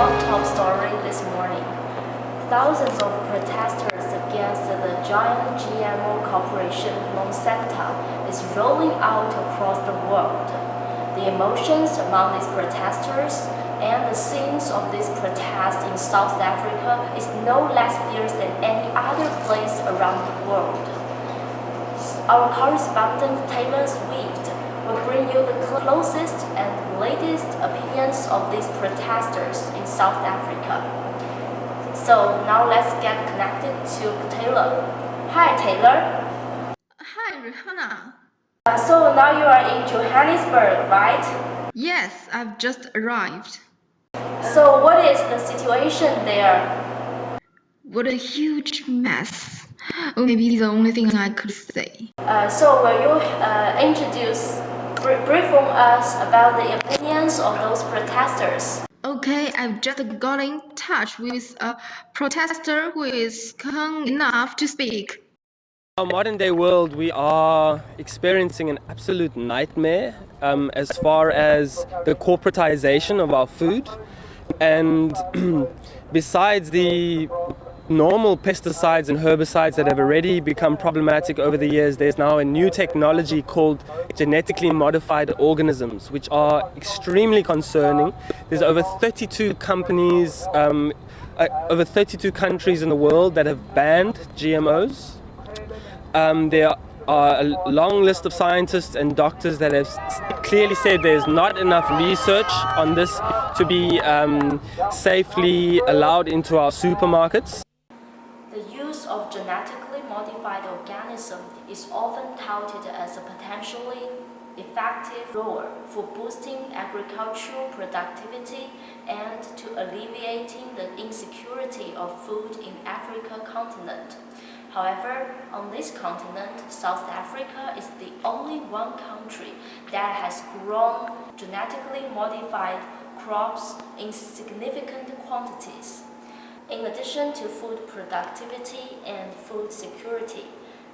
front top story this morning. Thousands of protesters against the giant GMO corporation Monsanto is rolling out across the world. The emotions among these protesters and the scenes of this protest in South Africa is no less fierce than any other place around the world. Our correspondent Taylor Swift will bring you the closest and latest opinions of these protesters in South Africa. So now let's get connected to Taylor. Hi Taylor. Hi Rihanna. So now you are in Johannesburg, right? Yes, I've just arrived. So what is the situation there? What a huge mess. Or maybe the only thing I could say. So will you brief on us about the opinions of those protesters? Okay, I've just got in touch with a protester who is calm enough to speak. In our modern day world, we are experiencing an absolute nightmare as far as the corporatization of our food. And besides the normal pesticides and herbicides that have already become problematic over the years, there's now a new technology called genetically modified organisms, which are extremely concerning. There's over 32 companies, over 32 countries in the world that have banned GMOs. There are a long list of scientists and doctors that have clearly said there's not enough research on this to be safely allowed into our supermarkets. The use of genetically modified organisms is often touted as a potentially effective role for boosting agricultural productivity and to alleviating the insecurity of food in Africa continent. However, on this continent, South Africa is the only one country that has grown genetically modified crops in significant quantities. In addition to food productivity and food security,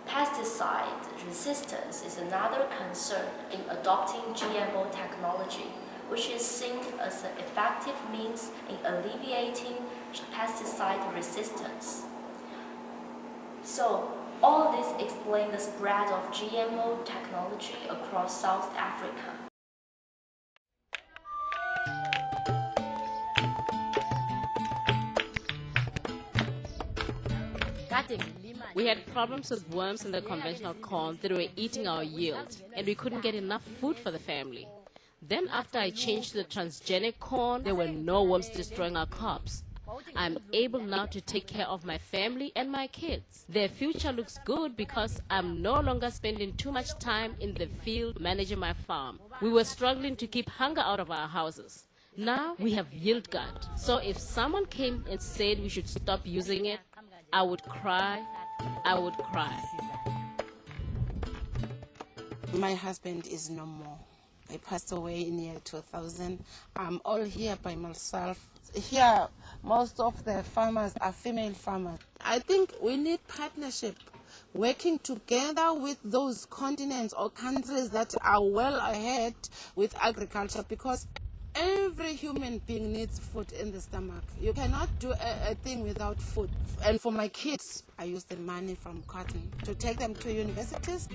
pesticide resistance is another concern in adopting GMO technology, which is seen as an effective means in alleviating pesticide resistance. So, all this explains the spread of GMO technology across South Africa. We had problems with worms in the conventional corn that were eating our yield, and we couldn't get enough food for the family. Then after I changed to the transgenic corn, there were no worms destroying our crops. I'm able now to take care of my family and my kids. Their future looks good because I'm no longer spending too much time in the field managing my farm. We were struggling to keep hunger out of our houses. Now we have yield guard. So if someone came and said we should stop using it, I would cry. I would cry. My husband is no more. I passed away in the year 2000. I'm all here by myself. Here, most of the farmers are female farmers. I think we need partnership, working together with those continents or countries that are well ahead with agriculture, because every human being needs food in the stomach. You cannot do a thing without food. And for my kids, I use the money from cotton to take them to universities.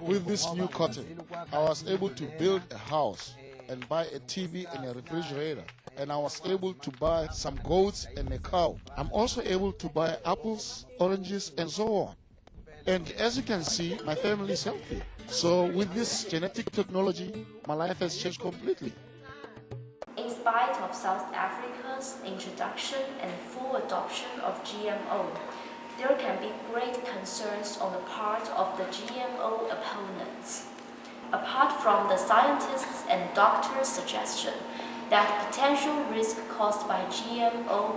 With this new cotton, I was able to build a house and buy a TV and a refrigerator. And I was able to buy some goats and a cow. I'm also able to buy apples, oranges, and so on. And as you can see, my family is healthy. So with this genetic technology, my life has changed completely. In spite of South Africa's introduction and full adoption of GMO, there can be great concerns on the part of the GMO opponents. Apart from the scientists' and doctors' suggestion that potential risk caused by GMO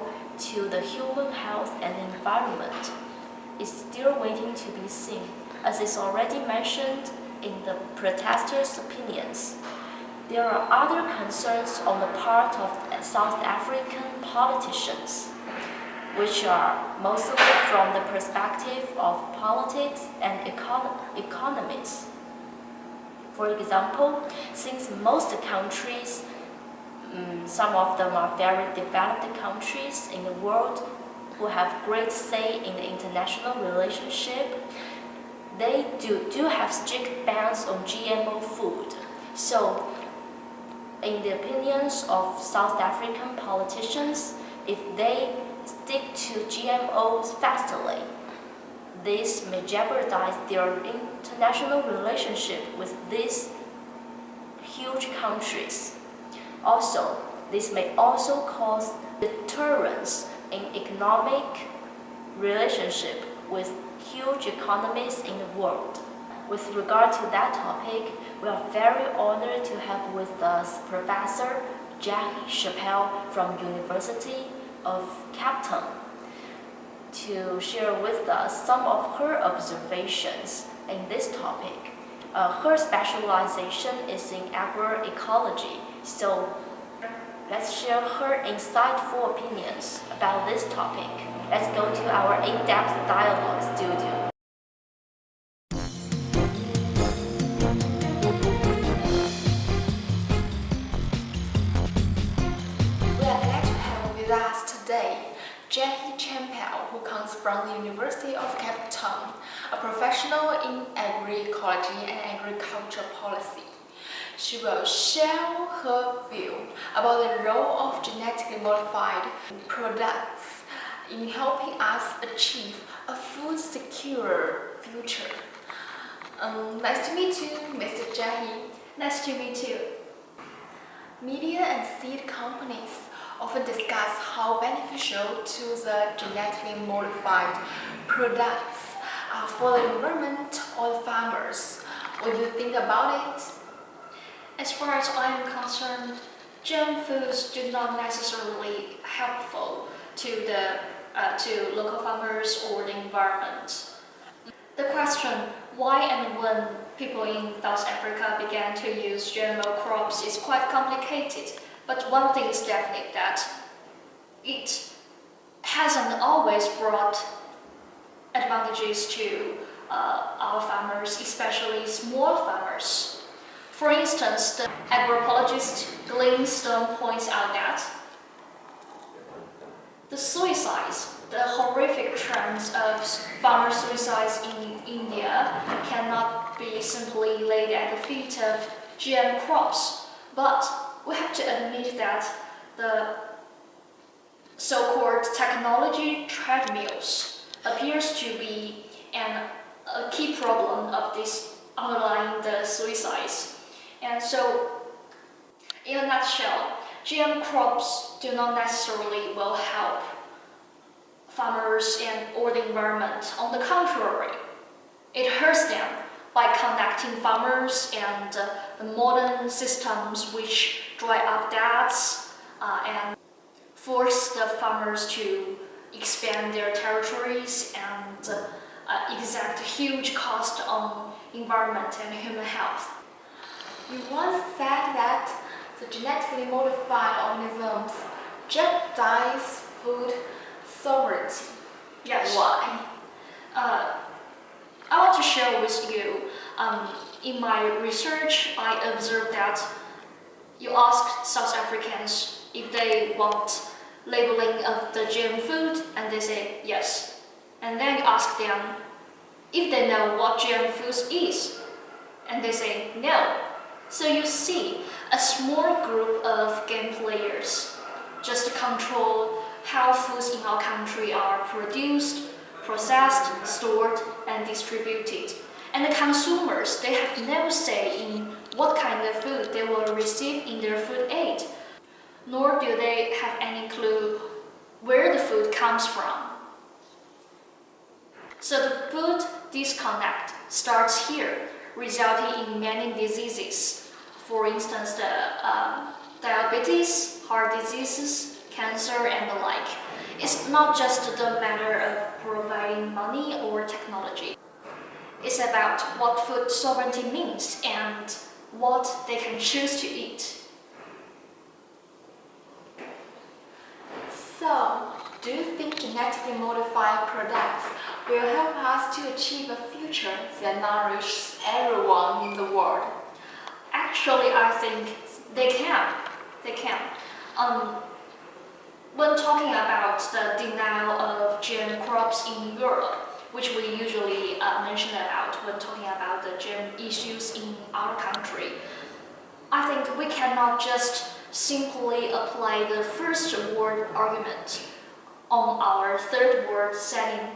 to the human health and environment is still waiting to be seen, as is already mentioned in the protesters' opinions. There are other concerns on the part of South African politicians, which are mostly from the perspective of politics and economies. For example, since most countries Some of them are very developed countries in the world who have great say in the international relationship. They do have strict bans on GMO food. So, in the opinions of South African politicians, if they stick to GMOs fastly, this may jeopardize their international relationship with these huge countries. Also, this may also cause deterrence in economic relationship with huge economies in the world. With regard to that topic, we are very honored to have with us Professor Shiyao from University of Cape Town to share with us some of her observations in this topic. Her specialization is in agroecology, so let's share her insightful opinions about this topic. Let's go to our in-depth dialogue studio. We are glad to have with us today Jackie Champel, who comes from the University of Cape Town, a professional in agroecology and agriculture policy. She will share her view about the role of genetically modified products in helping us achieve a food-secure future. Nice to meet you, Mr. Jackie. Nice to meet you. Media and seed companies often discuss how beneficial to the genetically modified products are for the environment or the farmers. What do you think about it? As far as I am concerned, GM foods do not necessarily helpful to local farmers or the environment. The question why and when people in South Africa began to use GMO crops is quite complicated, but one thing is definite that it hasn't always brought advantages to our farmers, especially small farmers. For instance, the agroecologist Glenn Stone points out that the suicides, the horrific trends of farmer suicides in India cannot be simply laid at the feet of GM crops. But we have to admit that the so-called technology treadmills appears to be a key problem of this underlying the suicides. And so, in a nutshell, GM crops do not necessarily will help farmers or the environment. On the contrary, it hurts them by connecting farmers and the modern systems which dry up debts and force the farmers to expand their territories and exact huge cost on environment and human health. You once said that the genetically modified organisms jeopardize food sovereignty. Yes. Why? I want to share with you, in my research, I observed that you asked South Africans if they want labeling of the GM food, and they say yes. And then you ask them if they know what GM foods is, and they say no. So you see, a small group of game players just control how foods in our country are produced, processed, stored, and distributed. And the consumers, they have no say in what kind of food they will receive in their food aid, nor do they have any clue where the food comes from. So the food disconnect starts here, resulting in many diseases. For instance, the diabetes, heart diseases, cancer, and the like. It's not just the matter of providing money or technology. It's about what food sovereignty means and what they can choose to eat. So, do you think genetically modified products will help us to achieve a future that nourishes everyone in the world? Actually, I think they can. They can. When talking about the denial of GM crops in Europe, which we usually mention about when talking about the GM issues in our country, I think we cannot just simply apply the first world argument on our third world setting.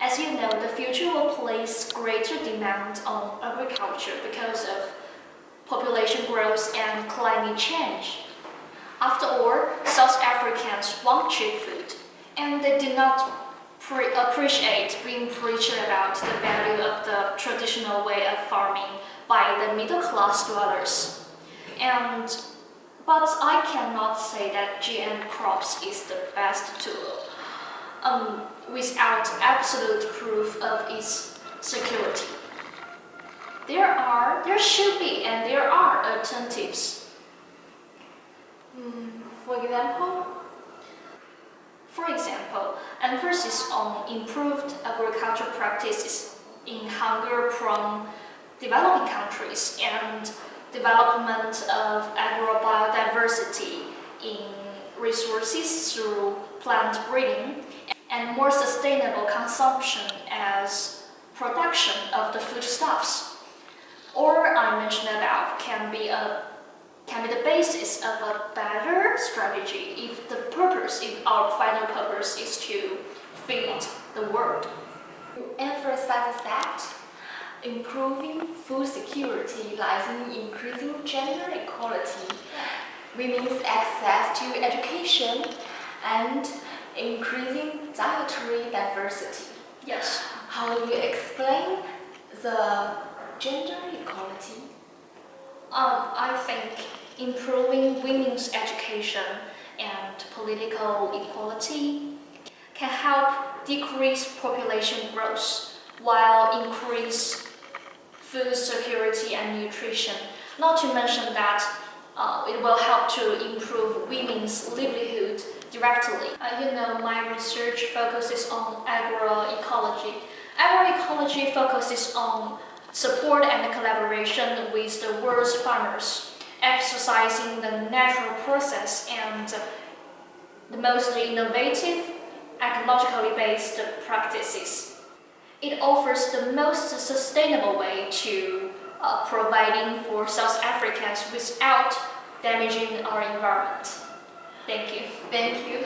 As you know, the future will place greater demand on agriculture because of population growth and climate change. After all, South Africans want cheap food, and they do not appreciate being preached about the value of the traditional way of farming by the middle-class dwellers. But I cannot say that GM crops is the best tool without absolute proof of its security. There should be, and there are alternatives. For example, emphasis on improved agricultural practices in hunger-prone developing countries and development of agrobiodiversity in resources through plant breeding and more sustainable consumption as production of the foodstuffs. Or I mentioned about can be the basis of a better strategy if our final purpose is to feed the world. To emphasize that improving food security lies in increasing gender equality, women's access to education, and increasing dietary diversity. Yes. How do you explain the gender equality? I think improving women's education and political equality can help decrease population growth while increase food security and nutrition. Not to mention that it will help to improve women's livelihood directly. My research focuses on agroecology. Agroecology focuses on support and collaboration with the world's farmers, exercising the natural process and the most innovative, ecologically based practices. It offers the most sustainable way to providing for South Africans without damaging our environment. Thank you. Thank you.